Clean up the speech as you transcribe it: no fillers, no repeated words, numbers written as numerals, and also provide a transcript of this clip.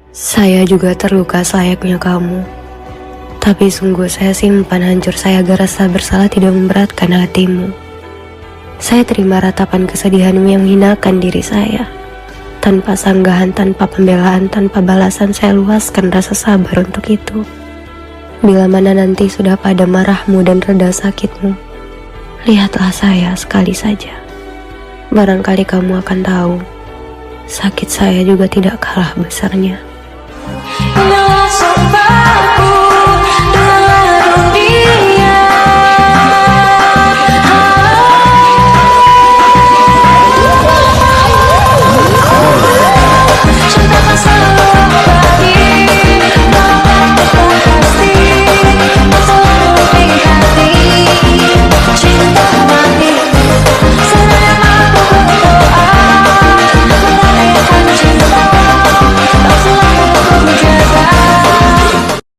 Saya juga terluka selayaknya kamu. Tapi sungguh saya simpan hancur saya agar rasa bersalah tidak memberatkan hatimu. Saya terima ratapan kesedihanmu yang menghinakan diri saya. Tanpa sanggahan, tanpa pembelaan, tanpa balasan, saya luaskan rasa sabar untuk itu. Bila mana nanti sudah pada marahmu dan reda sakitmu, lihatlah saya sekali saja. Barangkali kamu akan tahu, sakit saya juga tidak kalah besarnya. No.